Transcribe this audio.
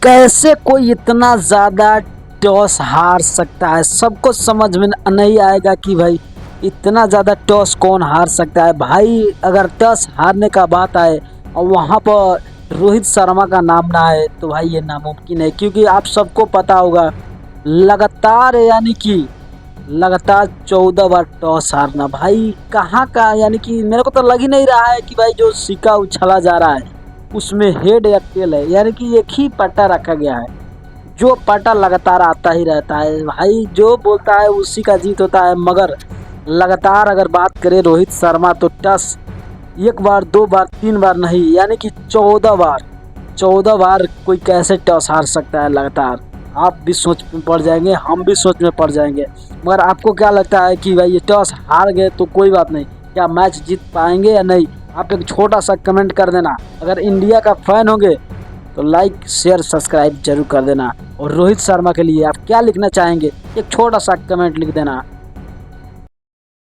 कैसे कोई इतना ज़्यादा टॉस हार सकता है। सबको समझ में नहीं आएगा कि भाई इतना ज़्यादा टॉस कौन हार सकता है। भाई अगर टॉस हारने का बात आए और वहाँ पर रोहित शर्मा का नाम ना आए तो भाई ये नामुमकिन है, क्योंकि आप सबको पता होगा लगातार यानी कि लगातार 14 बार टॉस हारना भाई कहाँ का, यानी कि मेरे को तो लग ही नहीं रहा है कि भाई जो सिक्का उछला जा रहा है उसमें हेड या टेल है, यानी कि एक ही पट्टा रखा गया है। जो पट्टा लगातार आता ही रहता है भाई, जो बोलता है उसी का जीत होता है। मगर लगातार अगर बात करें रोहित शर्मा तो टॉस एक बार दो बार तीन बार नहीं, यानी कि 14 बार 14 बार कोई कैसे टॉस हार सकता है लगातार। आप भी सोच में पड़ जाएंगे, हम भी सोच में पड़ जाएंगे। मगर आपको क्या लगता है कि भाई ये टॉस हार गए तो कोई बात नहीं, क्या मैच जीत पाएंगे या नहीं? आप एक छोटा सा कमेंट कर देना। अगर इंडिया का फैन होंगे तो लाइक शेयर सब्सक्राइब जरूर कर देना। और रोहित शर्मा के लिए आप क्या लिखना चाहेंगे एक छोटा सा कमेंट लिख देना।